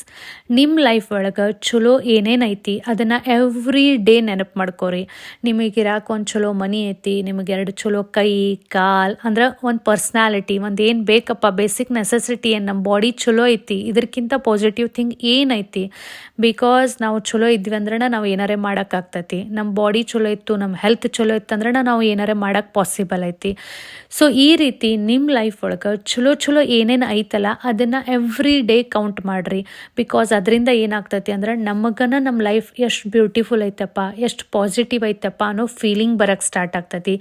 [SPEAKER 3] ನಿಮ್ಮ ಲೈಫ್ ಒಳಗೆ ಚಲೋ ಏನೇನೈತಿ ಅದನ್ನು ಎವ್ರಿ ಡೇ ನೆನಪು ಮಾಡ್ಕೋರಿ. ನಿಮಗಿರಾಕ ಒಂದು ಚಲೋ ಮನಿ ಐತಿ, ನಿಮಗೆ 2 ಚಲೋ ಕೈ ಕಾಲು ಅಂದ್ರೆ ಒಂದು ಪರ್ಸ್ನಾಲಿಟಿ, ಒಂದು ಏನು ಬೇಕಪ್ಪ ಬೇಸಿಕ್ ನೆಸೆಸಿಟಿ, ಏನು ನಮ್ಮ ಬಾಡಿ ಚಲೋ ಐತಿ, ಇದಕ್ಕಿಂತ ಪಾಸಿಟಿವ್ ಥಿಂಗ್ ಏನೈತಿ? ಬಿಕಾಸ್ ನಾವು ಚಲೋ ಇದ್ವಿ ಅಂದ್ರೆ ನಾವು ಏನಾರೇ ಮಾಡೋಕ್ಕಾಗ್ತೈತಿ. ನಮ್ಮ ಬಾಡಿ ಚಲೋ ಇತ್ತು, ನಮ್ಮ ಹೆಲ್ತ್ ಚಲೋ ಇತ್ತು ಅಂದ್ರೆ ನಾವು ಏನಾರೇ ಮಾಡೋಕ್ಕೆ ಪಾಸಿಬಲ್ ಐತಿ. ಸೊ ಈ ರೀತಿ ನಿಮ್ಮ ಲೈಫ್ ಒಳಗೆ ಚಲೋ ಏನೇನು ಐತಲ್ಲ ಅದನ್ನು ಎವ್ರಿ ಡೇ ಕೌಂಟ್ ಮಾಡಿರಿ. ಬಿಕಾಸ್ ಅದರಿಂದ ಏನಾಗ್ತೈತಿ ಅಂದ್ರೆ ನಮಗನ ನಮ್ಮ ಲೈಫ್ ಎಷ್ಟು ಬ್ಯೂಟಿಫುಲ್ ಐತಪ್ಪ, ಎಷ್ಟು ಪಾಸಿಟಿವ್ ಐತಪ್ಪ ಅನ್ನೋ ಫೀಲಿಂಗ್ ಬರೋಕ್ಕೆ ಸ್ಟಾರ್ಟ್ ಆಗ್ತೈತಿ.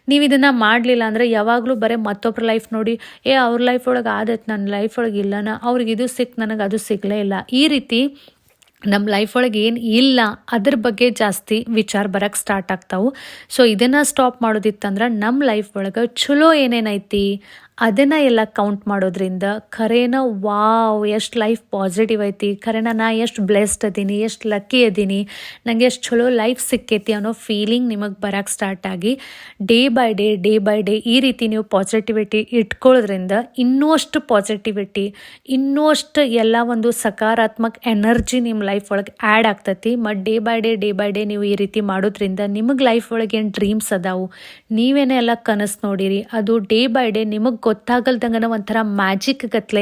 [SPEAKER 3] ನೀವು ಇದನ್ನು ಮಾಡಲಿಲ್ಲ ಅಂದರೆ ಯಾವಾಗಲೂ ಬರೀ ಮತ್ತೊಬ್ಬರ ಲೈಫ್ ನೋಡಿ ಅವ್ರ ಲೈಫ್ ಒಳಗೆ ಆದೈತೆ, ನನ್ನ ಲೈಫ್ ಒಳಗೆ ಇಲ್ಲನ, ಅವ್ರಿಗೆ ಇದು ಸಿಕ್ ನನಗೆ ಅದು ಸಿಗಲೇ ಇಲ್ಲ, ಈ ರೀತಿ ನಮ್ಮ ಲೈಫ್ ಒಳಗೆ ಏನು ಇಲ್ಲ ಅದ್ರ ಬಗ್ಗೆ ಜಾಸ್ತಿ ವಿಚಾರ ಬರೋಕ್ಕೆ ಸ್ಟಾರ್ಟ್ ಆಗ್ತಾವೆ. ಸೊ ಇದನ್ನು ಸ್ಟಾಪ್ ಮಾಡೋದಿತ್ತಂದ್ರೆ ನಮ್ಮ ಲೈಫ್ ಒಳಗೆ ಚಲೋ ಏನೇನೈತಿ ಅದನ್ನು ಎಲ್ಲ ಕೌಂಟ್ ಮಾಡೋದ್ರಿಂದ ಖರೇನ ವಾವ್ ಎಷ್ಟು ಲೈಫ್ ಪಾಸಿಟಿವ್ ಐತಿ, ಖರೇನ ನಾ ಎಷ್ಟು ಬ್ಲೆಸ್ಡ್ ಅದೀನಿ, ಎಷ್ಟು ಲಕ್ಕಿ ಅದೀನಿ, ನನಗೆ ಎಷ್ಟು ಚಲೋ ಲೈಫ್ ಸಿಕ್ಕೈತಿ ಅನ್ನೋ ಫೀಲಿಂಗ್ ನಿಮಗೆ ಬರೋಕ್ಕೆ ಸ್ಟಾರ್ಟ್ ಆಗಿ ಡೇ ಬೈ ಡೇ ಈ ರೀತಿ ನೀವು ಪಾಸಿಟಿವಿಟಿ ಇಟ್ಕೊಳ್ಳೋದ್ರಿಂದ ಇನ್ನೂ ಅಷ್ಟು ಪಾಸಿಟಿವಿಟಿ, ಇನ್ನೂ ಅಷ್ಟು ಎಲ್ಲ ಒಂದು ಸಕಾರಾತ್ಮಕ ಎನರ್ಜಿ ನಿಮ್ಮ ಲೈಫ್ ಒಳಗೆ ಆ್ಯಡ್ ಆಗ್ತೈತಿ. ಮತ್ತು ಡೇ ಬೈ ಡೇ ನೀವು ಈ ರೀತಿ ಮಾಡೋದ್ರಿಂದ ನಿಮಗೆ ಲೈಫ್ ಒಳಗೆ ಏನು ಡ್ರೀಮ್ಸ್ ಅದಾವು, ನೀವೇನೇ ಎಲ್ಲ ಕನಸು ನೋಡಿರಿ, ಅದು ಡೇ ಬೈ ಡೇ ನಿಮಗೆ ಗೊತ್ತಾಗಲ್ದಂಗನ ಒಂಥರ ಮ್ಯಾಜಿಕ್ ಗತ್ಲೆ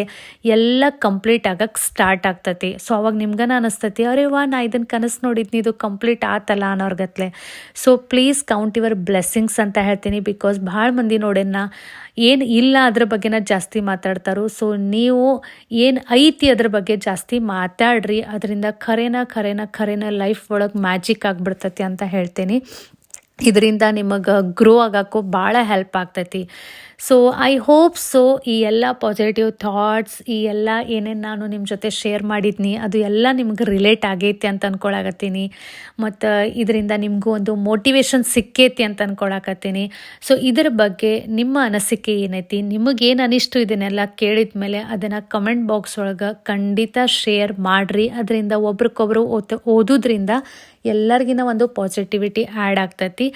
[SPEAKER 3] ಎಲ್ಲ ಕಂಪ್ಲೀಟ್ ಆಗಕ್ಕೆ ಸ್ಟಾರ್ಟ್ ಆಗ್ತೈತಿ. ಸೊ ಅವಾಗ ನಿಮ್ಗನ ಅನಿಸ್ತೈತಿ ಅರೆ ವಾ ನಾ ಇದನ್ನು ಕನಸು ನೋಡಿದ್ನಿ ಇದು ಕಂಪ್ಲೀಟ್ ಆತಲ್ಲ ಅನ್ನೋರ್ಗತ್ಲೆ. So please count your blessings ಅಂತ ಹೇಳ್ತೀನಿ. ಬಿಕಾಸ್ ಭಾಳ ಮಂದಿ ನೋಡೇನ ಏನು ಇಲ್ಲ ಅದ್ರ ಬಗ್ಗೆನ ಜಾಸ್ತಿ ಮಾತಾಡ್ತಾರೋ. ಸೊ ನೀವು ಏನು ಐತಿ ಅದ್ರ ಬಗ್ಗೆ ಜಾಸ್ತಿ ಮಾತಾಡ್ರಿ, ಅದರಿಂದ ಖರೇನ ಲೈಫ್ ಒಳಗೆ ಮ್ಯಾಜಿಕ್ ಆಗಿಬಿಡ್ತೈತಿ ಅಂತ ಹೇಳ್ತೀನಿ. ಇದರಿಂದ ನಿಮಗೆ ಗ್ರೋ ಆಗೋಕ್ಕೂ ಭಾಳ ಹೆಲ್ಪ್ ಆಗ್ತೈತಿ. ಸೊ ಐ ಹೋಪ್ ಸೊ ಈ ಎಲ್ಲ ಪಾಸಿಟಿವ್ ಥಾಟ್ಸ್, ಈ ಎಲ್ಲ ಏನೇನು ನಾನು ನಿಮ್ಮ ಜೊತೆ ಶೇರ್ ಮಾಡಿದ್ನಿ ಅದು ಎಲ್ಲ ನಿಮ್ಗೆ ರಿಲೇಟ್ ಆಗೈತಿ ಅಂತ ಅಂದ್ಕೊಳಕತ್ತೀನಿ. ಮತ್ತು ಇದರಿಂದ ನಿಮಗೂ ಒಂದು ಮೋಟಿವೇಶನ್ ಸಿಕ್ಕೈತಿ ಅಂತ ಅಂದ್ಕೊಳಕತ್ತೀನಿ. ಸೊ ಇದ್ರ ಬಗ್ಗೆ ನಿಮ್ಮ ಅನಿಸಿಕೆ ಏನೈತಿ, ನಿಮಗೇನು ಅನಿಷ್ಟು ಇದನ್ನೆಲ್ಲ ಕೇಳಿದ ಮೇಲೆ ಅದನ್ನು ಕಮೆಂಟ್ ಬಾಕ್ಸ್ ಒಳಗೆ ಖಂಡಿತ ಶೇರ್ ಮಾಡಿರಿ. ಅದರಿಂದ ಒಬ್ರಿಗೊಬ್ರು ಓದೋದ್ರಿಂದ ಎಲ್ಲರಿಗಿನ ಒಂದು ಪಾಸಿಟಿವಿಟಿ ಆ್ಯಡ್ ಆಗ್ತೈತಿ.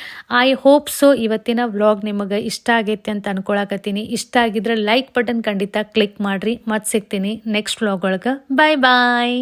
[SPEAKER 3] ಐ ಹೋಪ್ ಸೊ ಇವತ್ತಿನ ವ್ಲಾಗ್ ನಿಮಗೆ ಇಷ್ಟ ಆಗೈತಿ ಅಂತ ಅನ್ಕೊಳಕತ್ತೀನಿ. ಇಷ್ಟ ಆಗಿದ್ರೆ ಲೈಕ್ ಬಟನ್ ಖಂಡಿತ ಕ್ಲಿಕ್ ಮಾಡಿರಿ. ಮತ್ತೆ ಸಿಗ್ತೀನಿ ನೆಕ್ಸ್ಟ್ ವ್ಲಾಗ್ ಒಳಗೆ. ಬಾಯ್.